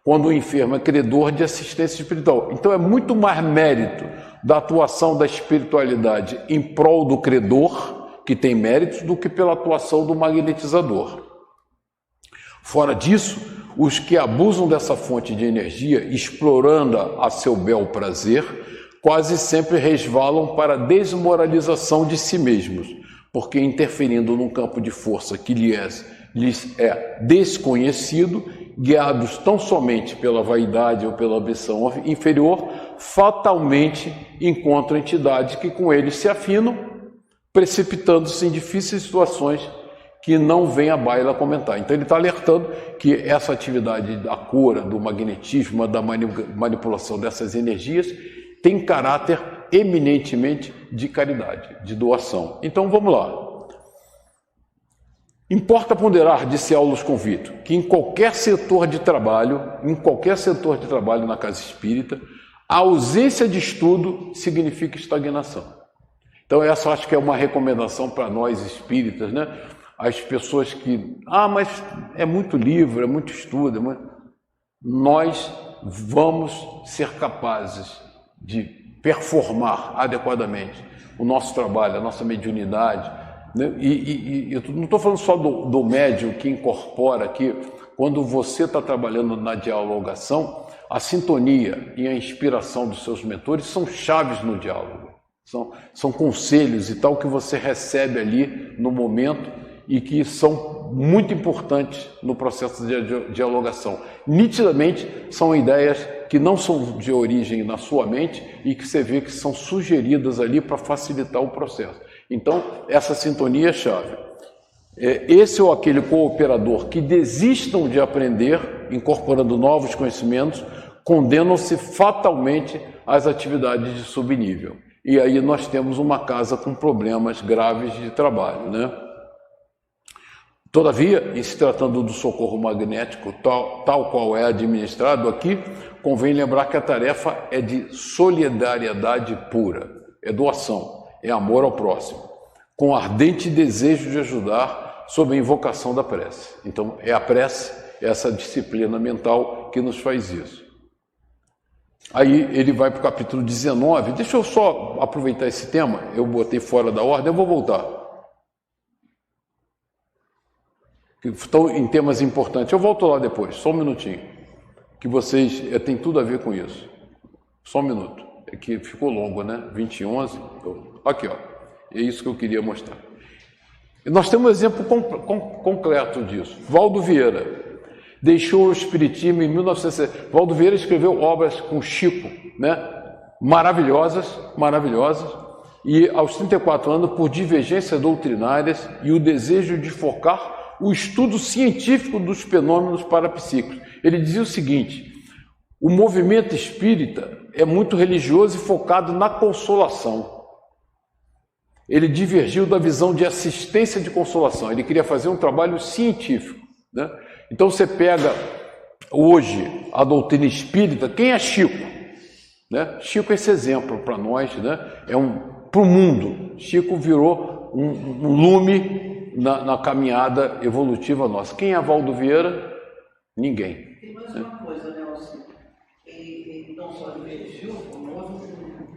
quando o enfermo é credor de assistência espiritual. Então é muito mais mérito da atuação da espiritualidade em prol do credor, que tem méritos, do que pela atuação do magnetizador. Fora disso, os que abusam dessa fonte de energia, explorando-a a seu bel prazer, quase sempre resvalam para a desmoralização de si mesmos, porque interferindo num campo de força que lhes é desconhecido, guiados tão somente pela vaidade ou pela ambição inferior, fatalmente encontram entidades que com eles se afinam, precipitando-se em difíceis situações que não vem a baila comentar. Então ele está alertando que essa atividade da cura, do magnetismo, da manipulação dessas energias tem caráter eminentemente de caridade, de doação. Então vamos lá. Importa ponderar, disse Aulus Convito, que em qualquer setor de trabalho na casa espírita, a ausência de estudo significa estagnação. Então essa acho que é uma recomendação para nós espíritas, né? As pessoas que, mas é muito livro, é muito estudo, nós vamos ser capazes de performar adequadamente o nosso trabalho, a nossa mediunidade, né? E eu não estou falando só do médium que incorpora aqui. Quando você está trabalhando na dialogação, a sintonia e a inspiração dos seus mentores são chaves no diálogo, são conselhos e tal que você recebe ali no momento e que são muito importantes no processo de dialogação. Nitidamente, são ideias que não são de origem na sua mente e que você vê que são sugeridas ali para facilitar o processo. Então, essa sintonia é chave. Esse ou aquele cooperador que desistam de aprender, incorporando novos conhecimentos, condenam-se fatalmente às atividades de subnível. E aí nós temos uma casa com problemas graves de trabalho, né? Todavia, em se tratando do socorro magnético, tal qual é administrado aqui, convém lembrar que a tarefa é de solidariedade pura, é doação, é amor ao próximo, com ardente desejo de ajudar sob a invocação da prece. Então, é a prece, essa disciplina mental que nos faz isso. Aí ele vai para o capítulo 19, deixa eu só aproveitar esse tema, eu botei fora da ordem, eu vou voltar. Estão em temas importantes. Eu volto lá depois, só um minutinho. Que vocês tem tudo a ver com isso. Só um minuto. É que ficou longo, né? 2011. Aqui, ó. É isso que eu queria mostrar. E nós temos um exemplo concreto disso. Valdo Vieira deixou o Espiritismo em 1960. Valdo Vieira escreveu obras com Chico, né? Maravilhosas. E aos 34 anos, por divergências doutrinárias e o desejo de focar o estudo científico dos fenômenos parapsíquicos. Ele dizia o seguinte: o movimento espírita é muito religioso e focado na consolação. Ele divergiu da visão de assistência de consolação. Ele queria fazer um trabalho científico, né? Então você pega hoje a doutrina espírita, quem é Chico? Né? Chico é esse exemplo para nós, né? Para o mundo. Chico virou um lume na caminhada evolutiva nossa. Quem é Valdo Vieira? Ninguém. Tem mais uma coisa, Nelson. Ele não só divergiu, como houve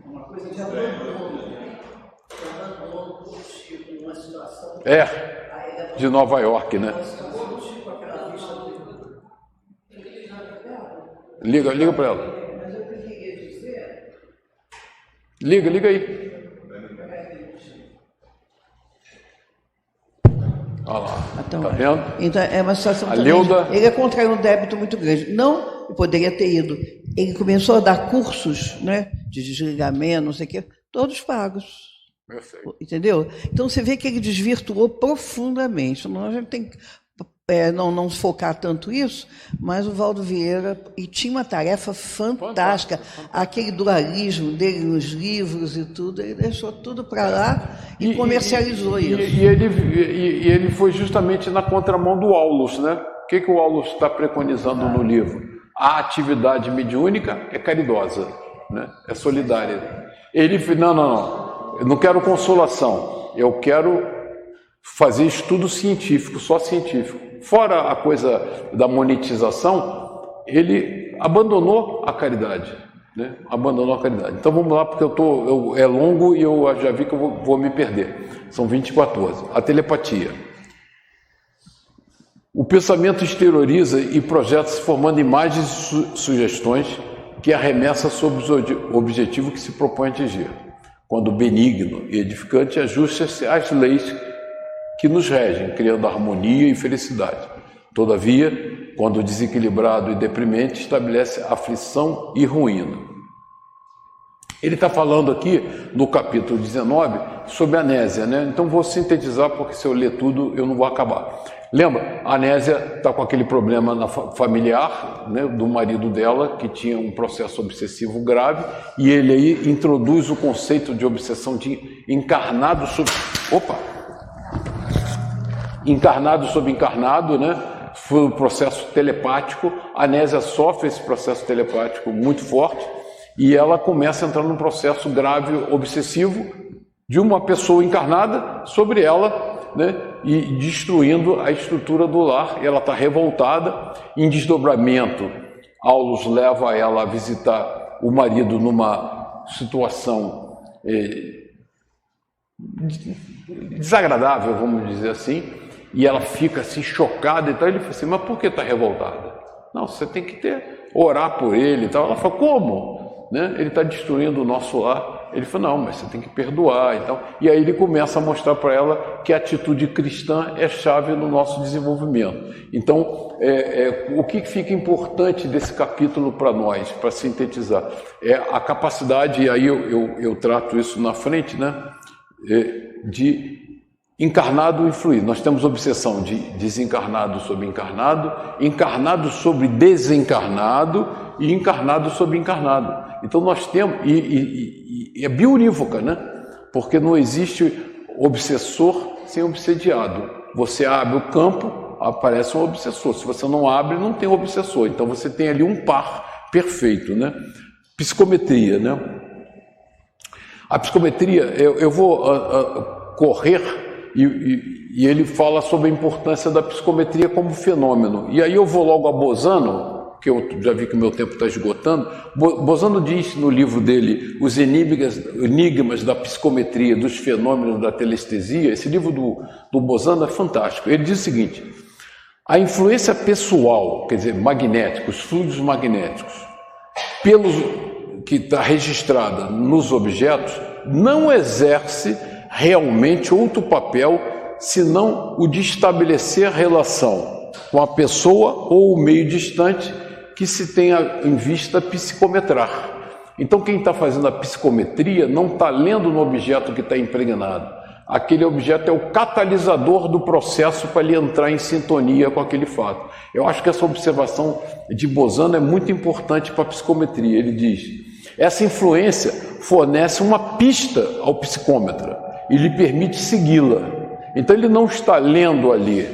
uma coisa de abandono. Abandono do Chico, uma situação. De Nova York, né? Liga para ela. Mas eu queria dizer. Liga aí. Olha lá, então, tá vendo? Então é uma situação também. Ele contraiu um débito muito grande. Não poderia ter ido. Ele começou a dar cursos, né, de desligamento, não sei o quê, todos pagos. Perfeito. Entendeu? Então você vê que ele desvirtuou profundamente. A gente tem que não focar tanto isso, mas o Valdo Vieira, e tinha uma tarefa fantástica. Aquele dualismo dele nos livros e tudo, ele deixou tudo para lá e comercializou isso. E ele foi justamente na contramão do Aulus, né? O que o Aulus está preconizando no livro? A atividade mediúnica é caridosa. né? É solidária. Ele não, eu não quero consolação, eu quero fazer estudo científico, só científico. Fora a coisa da monetização, ele abandonou a caridade, né? Abandonou a caridade. Então vamos lá, porque é longo e eu já vi que eu vou me perder. São 20:14. A telepatia. O pensamento exterioriza e projeta se formando imagens e sugestões que arremessa sobre o objetivo que se propõe a atingir. Quando benigno e edificante, ajusta-se às leis que nos regem, criando harmonia e felicidade. Todavia, quando desequilibrado e deprimente, estabelece aflição e ruína. Ele está falando aqui, no capítulo 19, sobre anésia, né? Então vou sintetizar, porque se eu ler tudo, eu não vou acabar. Lembra, a Anésia está com aquele problema familiar, né, do marido dela, que tinha um processo obsessivo grave, e ele aí introduz o conceito de obsessão de encarnado sobre... Encarnado sobre encarnado, né? Foi um processo telepático. A Anésia sofre esse processo telepático muito forte, e ela começa a entrar num processo grave, obsessivo, de uma pessoa encarnada sobre ela, né? E destruindo a estrutura do lar. Ela está revoltada. Em desdobramento, Aulus leva ela a visitar o marido numa situação desagradável, vamos dizer assim, e ela fica assim chocada. Então ele fala assim: mas por que está revoltada? Não, você tem que orar por ele e tal. Ela fala: como? Né? Ele está destruindo o nosso lar. Ele falou: não, mas você tem que perdoar e tal. E aí ele começa a mostrar para ela que a atitude cristã é chave no nosso desenvolvimento. Então, o que fica importante desse capítulo para nós, para sintetizar, é a capacidade, e aí eu trato isso na frente, né, de encarnado influir. Nós temos obsessão de desencarnado sobre encarnado, encarnado sobre desencarnado e encarnado sobre encarnado. Então nós temos, e é biunívoca, né? Porque não existe obsessor sem obsediado. Você abre o campo, aparece um obsessor. Se você não abre, não tem obsessor. Então você tem ali um par perfeito, né? Psicometria, né? A psicometria, eu vou correr, e ele fala sobre a importância da psicometria como fenômeno. E aí eu vou logo a Bosano, que eu já vi que o meu tempo está esgotando. Bosano diz no livro dele, Os Enigmas da Psicometria, dos Fenômenos da Telestesia. Esse livro do Bosano é fantástico. Ele diz o seguinte: a influência pessoal, quer dizer, magnética, os fluidos magnéticos, que está registrada nos objetos, não exerce realmente outro papel senão o de estabelecer relação com a pessoa ou o meio distante que se tenha em vista psicometrar. Então quem está fazendo a psicometria não está lendo no objeto que está impregnado. Aquele objeto é o catalisador do processo para ele entrar em sintonia com aquele fato. Eu acho que essa observação de Bosano é muito importante para a psicometria. Ele diz: essa influência fornece uma pista ao psicômetra e lhe permite segui-la. Então ele não está lendo ali,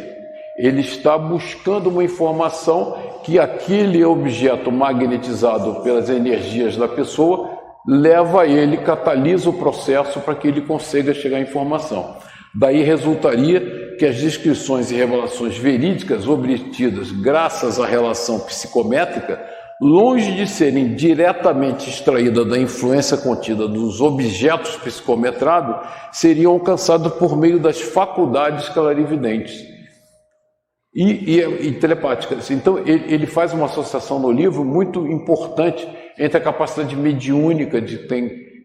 ele está buscando uma informação que aquele objeto magnetizado pelas energias da pessoa leva ele, catalisa o processo para que ele consiga chegar à informação. Daí resultaria que as descrições e revelações verídicas obtidas graças à relação psicométrica, longe de serem diretamente extraídas da influência contida dos objetos psicometrados, seriam alcançadas por meio das faculdades clarividentes e telepáticas. Então ele faz uma associação no livro muito importante entre a capacidade mediúnica de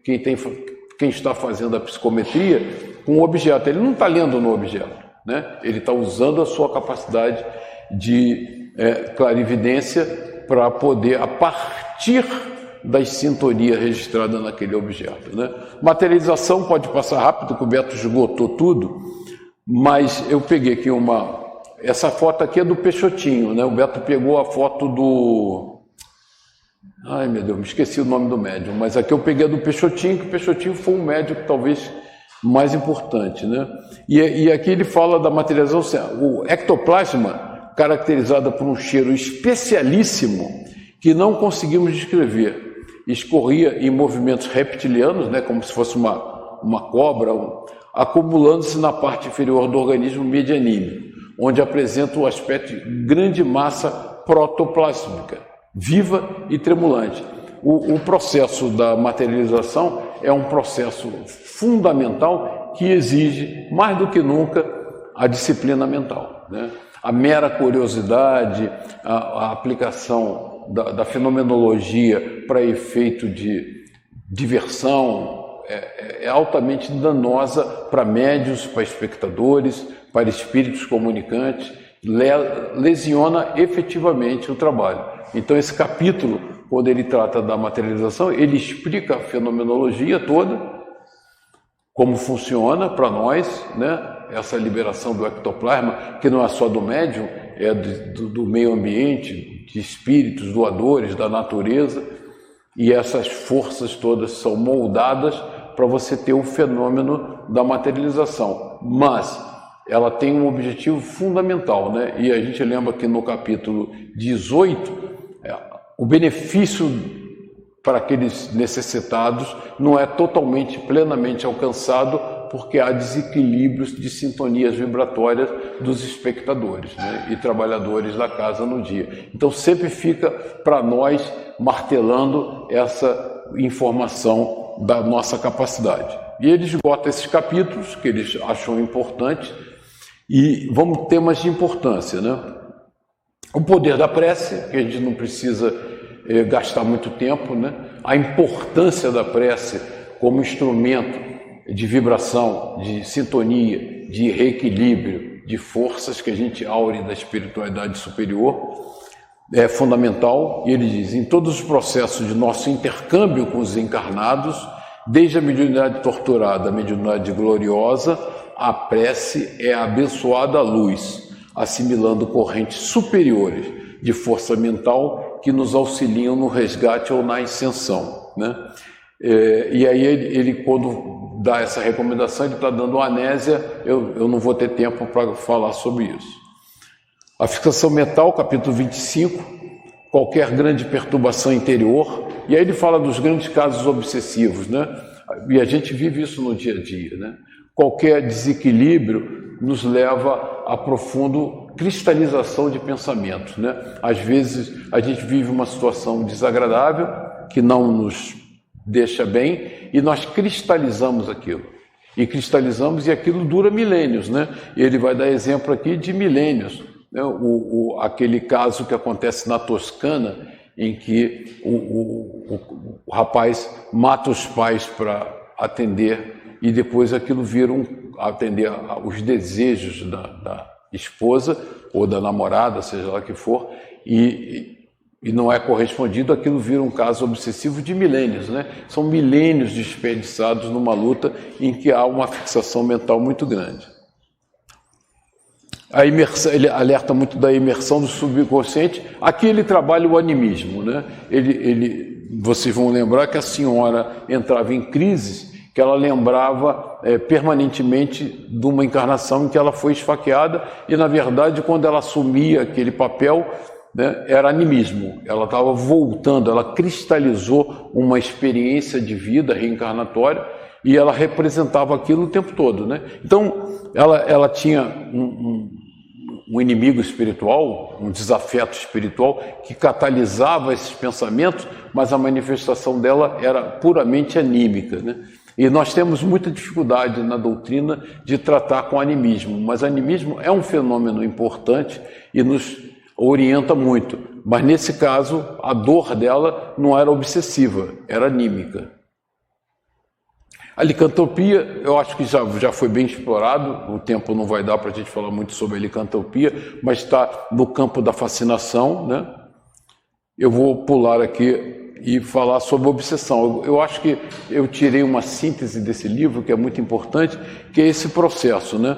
quem está fazendo a psicometria com o objeto. Ele não está lendo no objeto, né? Ele está usando a sua capacidade de clarividência para poder, a partir das sintonias registradas naquele objeto, né? Materialização pode passar rápido, que o Beto esgotou tudo, mas eu peguei aqui essa foto aqui é do Peixotinho, né? O Beto pegou a foto do... Ai, meu Deus, me esqueci o nome do médium, mas aqui eu peguei a do Peixotinho, que o Peixotinho foi um médium talvez mais importante, né? E aqui ele fala da materialização, o ectoplasma, caracterizada por um cheiro especialíssimo que não conseguimos descrever, escorria em movimentos reptilianos, né, como se fosse uma cobra, acumulando-se na parte inferior do organismo medianino, onde apresenta o aspecto de grande massa protoplásmica, viva e tremulante. O processo da materialização é um processo fundamental que exige, mais do que nunca, a disciplina mental, né? A mera curiosidade, a aplicação da fenomenologia para efeito de diversão é altamente danosa para médiuns, para espectadores, para espíritos comunicantes, lesiona efetivamente o trabalho. Então esse capítulo, quando ele trata da materialização, ele explica a fenomenologia toda, como funciona para nós, né? Essa liberação do ectoplasma, que não é só do médium, é do meio ambiente, de espíritos doadores, da natureza, e essas forças todas são moldadas para você ter o fenômeno da materialização. Mas ela tem um objetivo fundamental, né? E a gente lembra que no capítulo 18, o benefício para aqueles necessitados não é totalmente, plenamente alcançado, porque há desequilíbrios de sintonias vibratórias dos espectadores, né, e trabalhadores da casa no dia. Então sempre fica para nós martelando essa informação da nossa capacidade. E ele esgota esses capítulos que eles acham importantes e vamos temas de importância, né? O poder da prece, que a gente não precisa gastar muito tempo, né? A importância da prece como instrumento de vibração, de sintonia, de reequilíbrio, de forças que a gente aure da espiritualidade superior, é fundamental. E ele diz, em todos os processos de nosso intercâmbio com os encarnados, desde a mediunidade torturada à mediunidade gloriosa, a prece é a abençoada luz, assimilando correntes superiores de força mental que nos auxiliam no resgate ou na ascensão, né? E aí ele quando dá essa recomendação, ele está dando anésia, eu não vou ter tempo para falar sobre isso. A fixação mental, capítulo 25, qualquer grande perturbação interior, e aí ele fala dos grandes casos obsessivos, né? E a gente vive isso no dia a dia, né? Qualquer desequilíbrio nos leva a profundo cristalização de pensamentos, né? Às vezes a gente vive uma situação desagradável que não nos deixa bem e nós cristalizamos aquilo. E cristalizamos e aquilo dura milênios, né? E ele vai dar exemplo aqui de milênios, né? Aquele caso que acontece na Toscana, em que o rapaz mata os pais para atender e depois aquilo vira atender os desejos da esposa ou da namorada, seja lá que for, e não é correspondido, aquilo vira um caso obsessivo de milênios, né? São milênios desperdiçados numa luta em que há uma fixação mental muito grande. A imersão, ele alerta muito da imersão do subconsciente. Aqui ele trabalha o animismo, né? Vocês vão lembrar que a senhora entrava em crises, que ela lembrava permanentemente de uma encarnação em que ela foi esfaqueada e, na verdade, quando ela assumia aquele papel, né, era animismo. Ela estava voltando, ela cristalizou uma experiência de vida reencarnatória e ela representava aquilo o tempo todo, né? Então, ela tinha um inimigo espiritual, um desafeto espiritual que catalisava esses pensamentos, mas a manifestação dela era puramente anímica, né? E nós temos muita dificuldade na doutrina de tratar com animismo, mas animismo é um fenômeno importante e nos orienta muito. Mas nesse caso, a dor dela não era obsessiva, era anímica. A licantropia, eu acho que já foi bem explorado, o tempo não vai dar para a gente falar muito sobre a licantropia, mas está no campo da fascinação, né? Eu vou pular aqui e falar sobre obsessão. Eu acho que eu tirei uma síntese desse livro, que é muito importante, que é esse processo, né?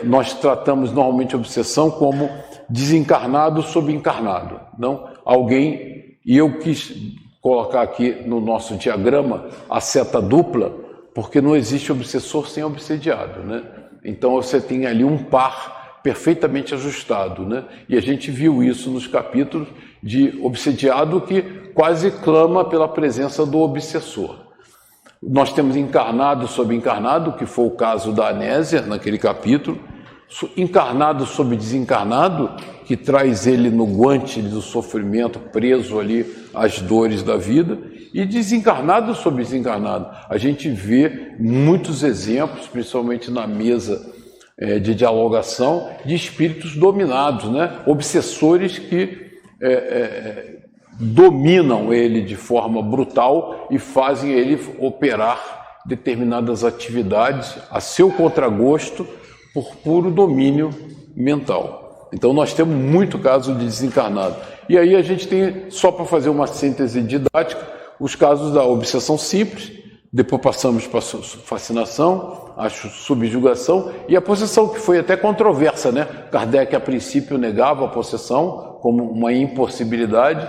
Nós tratamos normalmente a obsessão como desencarnado sobre encarnado. Não? Alguém, e eu quis colocar aqui no nosso diagrama a seta dupla, porque não existe obsessor sem obsediado, né? Então você tem ali um par perfeitamente ajustado, né? E a gente viu isso nos capítulos de obsediado que quase clama pela presença do obsessor. Nós temos encarnado sobre encarnado, que foi o caso da Anésia, naquele capítulo, encarnado sobre desencarnado, que traz ele no guante do sofrimento, preso ali às dores da vida, e desencarnado sobre desencarnado. A gente vê muitos exemplos, principalmente na mesa de dialogação, de espíritos dominados, né? Obsessores que dominam ele de forma brutal e fazem ele operar determinadas atividades a seu contragosto por puro domínio mental. Então nós temos muito caso de desencarnado. E aí a gente tem, só para fazer uma síntese didática, os casos da obsessão simples, depois passamos para a fascinação, a subjugação e a possessão, que foi até controversa, né? Kardec a princípio negava a possessão como uma impossibilidade,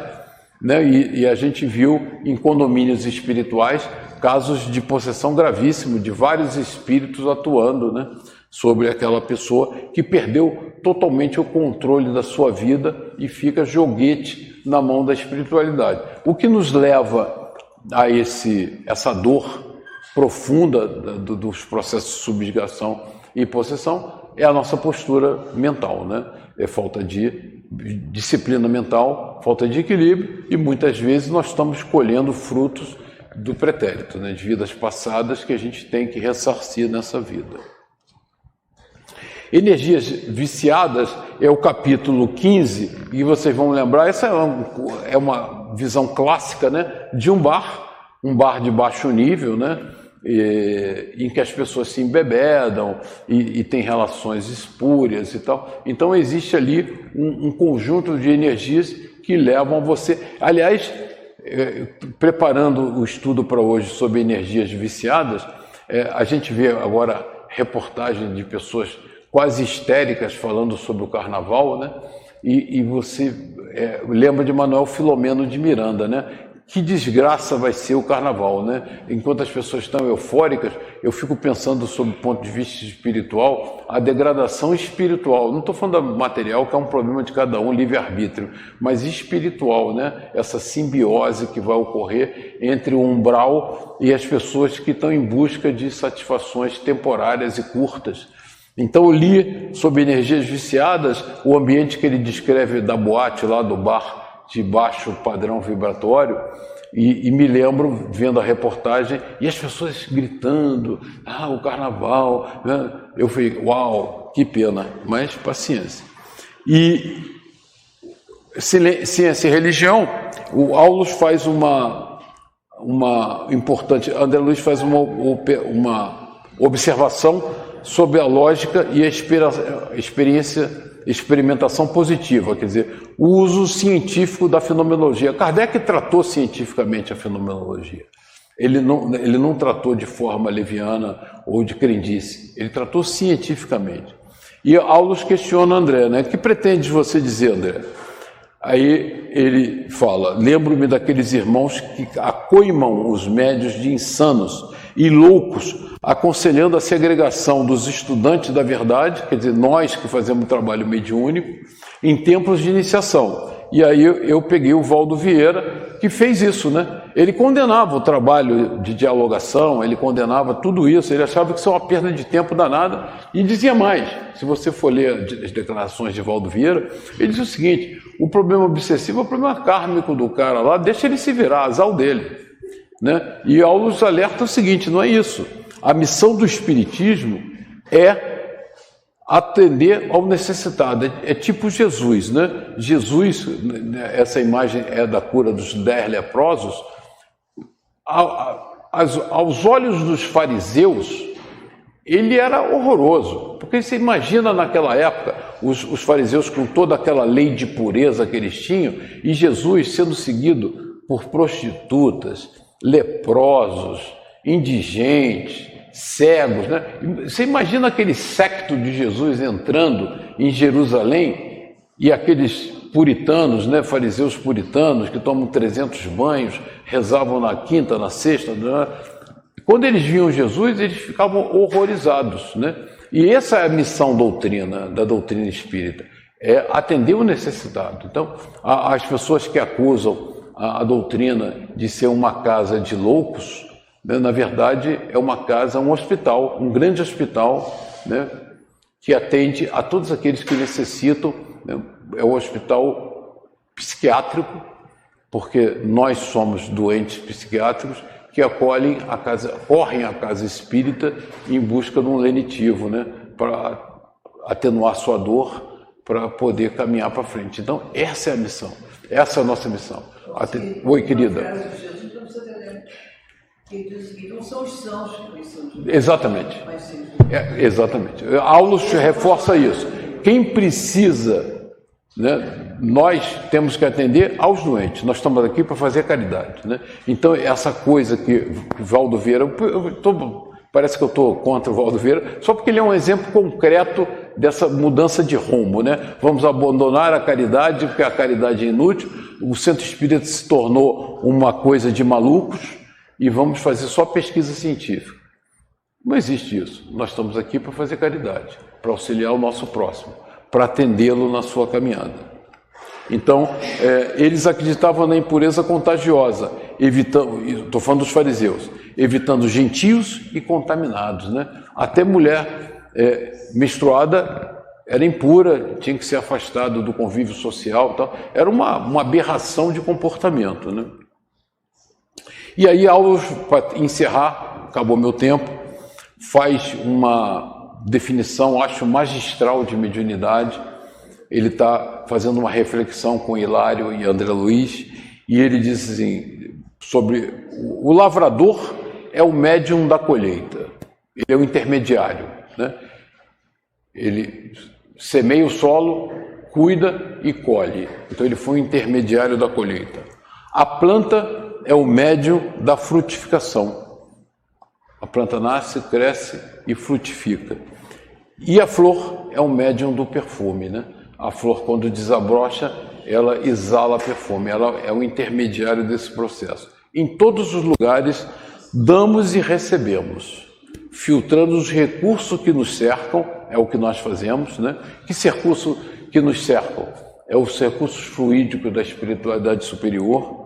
né? E a gente viu em condomínios espirituais casos de possessão gravíssimo, de vários espíritos atuando, né? Sobre aquela pessoa que perdeu totalmente o controle da sua vida e fica joguete na mão da espiritualidade. O que nos leva a essa dor profunda dos processos de subjugação e possessão é a nossa postura mental, né? É falta de disciplina mental, falta de equilíbrio, e muitas vezes nós estamos colhendo frutos do pretérito, né? De vidas passadas que a gente tem que ressarcir nessa vida. Energias viciadas é o capítulo 15, e vocês vão lembrar, essa é uma visão clássica, né, de um bar de baixo nível, né, em que as pessoas se embebedam e têm relações espúrias e tal. Então existe ali um conjunto de energias que levam você... Aliás, preparando o estudo para hoje sobre energias viciadas, a gente vê agora reportagem de pessoas quase histéricas falando sobre o carnaval, né? E você lembra de Manuel Filomeno de Miranda, né? Que desgraça vai ser o carnaval, né? Enquanto as pessoas estão eufóricas, eu fico pensando, sob o ponto de vista espiritual, a degradação espiritual. Não estou falando da material, que é um problema de cada um, livre-arbítrio, mas espiritual, né? Essa simbiose que vai ocorrer entre o umbral e as pessoas que estão em busca de satisfações temporárias e curtas. Então eu li sobre energias viciadas, o ambiente que ele descreve da boate lá do bar de baixo padrão vibratório, e me lembro vendo a reportagem e as pessoas gritando, o carnaval, né? Eu falei, uau, que pena, mas paciência. E ciência e religião, o Aulus faz uma importante, André Luiz faz uma observação sobre a lógica e a experimentação positiva, quer dizer, o uso científico da fenomenologia. Kardec tratou cientificamente a fenomenologia. Ele não tratou de forma leviana ou de crendice, ele tratou cientificamente. E Aulus questiona André, né? O que pretende você dizer, André? Aí ele fala, lembro-me daqueles irmãos que acoimam os médios de insanos e loucos, aconselhando a segregação dos estudantes da verdade, quer dizer, nós que fazemos trabalho mediúnico, em templos de iniciação. E aí eu peguei o Valdo Vieira, que fez isso, né? Ele condenava o trabalho de dialogação, ele condenava tudo isso, ele achava que isso é uma perda de tempo danada, e dizia mais, se você for ler as declarações de Valdo Vieira, ele diz o seguinte, o problema obsessivo é o problema kármico do cara lá, deixa ele se virar, azar o dele, né? E Aulus alerta o seguinte, não é isso. A missão do Espiritismo é atender ao necessitado. É tipo Jesus, né? Jesus, essa imagem é da cura dos 10 leprosos. Aos olhos dos fariseus, ele era horroroso. Porque você imagina naquela época, os fariseus com toda aquela lei de pureza que eles tinham, e Jesus sendo seguido por prostitutas, leprosos, indigentes, cegos, né? Você imagina aquele séquito de Jesus entrando em Jerusalém e aqueles puritanos, né? Fariseus puritanos que tomam 300 banhos, rezavam na quinta, na sexta, né? Quando eles viam Jesus, eles ficavam horrorizados, né? E essa é a missão da doutrina espírita, é atender o necessitado. Então, as pessoas que acusam a doutrina de ser uma casa de loucos, né? Na verdade é uma casa, um hospital, um grande hospital, né? Que atende a todos aqueles que necessitam, né? É um hospital psiquiátrico, porque nós somos doentes psiquiátricos que correm à casa espírita em busca de um lenitivo, né? Para atenuar sua dor, para poder caminhar para frente. Então, essa é a missão, essa é a nossa missão. Oi, querida. Não são os sãos que precisam de... Exatamente. Exatamente. Aulus reforça isso. Quem precisa, né, nós temos que atender aos doentes. Nós estamos aqui para fazer caridade, né? Então, essa coisa que Valdo Vieira... Parece que eu estou contra o Valdo Vieira, só porque ele é um exemplo concreto dessa mudança de rumo, né? Vamos abandonar a caridade, porque a caridade é inútil, o centro espírita se tornou uma coisa de malucos e vamos fazer só pesquisa científica. Não existe isso. Nós estamos aqui para fazer caridade, para auxiliar o nosso próximo, para atendê-lo na sua caminhada. Então, eles acreditavam na impureza contagiosa, estou falando dos fariseus, evitando gentios e contaminados, né? Até mulher menstruada era impura, tinha que ser afastada do convívio social, tal. Era uma aberração de comportamento, né? E aí, Aulus, para encerrar, acabou meu tempo, faz uma definição, acho, magistral de mediunidade. Ele está fazendo uma reflexão com Hilário e André Luiz, e ele diz assim, sobre o lavrador é o médium da colheita, ele é o intermediário, né? Ele semeia o solo, cuida e colhe, então ele foi o intermediário da colheita. A planta é o médium da frutificação, a planta nasce, cresce e frutifica. E a flor é o médium do perfume, né? A flor, quando desabrocha, ela exala perfume, ela é o intermediário desse processo. Em todos os lugares, damos e recebemos, filtrando os recursos que nos cercam, é o que nós fazemos, né? Que recursos que nos cercam? É os recursos fluídicos da espiritualidade superior,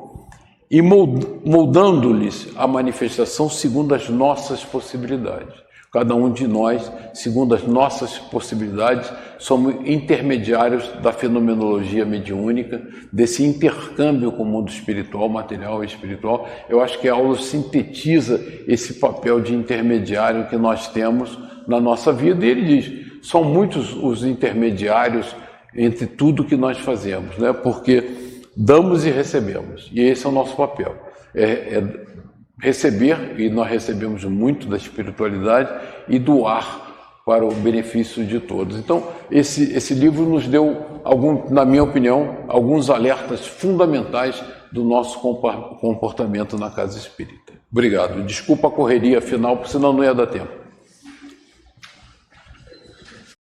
e moldando-lhes a manifestação segundo as nossas possibilidades. Cada um de nós, segundo as nossas possibilidades, somos intermediários da fenomenologia mediúnica, desse intercâmbio com o mundo espiritual, material e espiritual. Eu acho que a aula sintetiza esse papel de intermediário que nós temos na nossa vida. E ele diz, são muitos os intermediários entre tudo que nós fazemos, né? Porque damos e recebemos, e esse é o nosso papel. Receber, e nós recebemos muito da espiritualidade, e doar para o benefício de todos. Então, esse livro nos deu, na minha opinião, alguns alertas fundamentais do nosso comportamento na casa espírita. Obrigado. Desculpa a correria final, porque senão não ia dar tempo.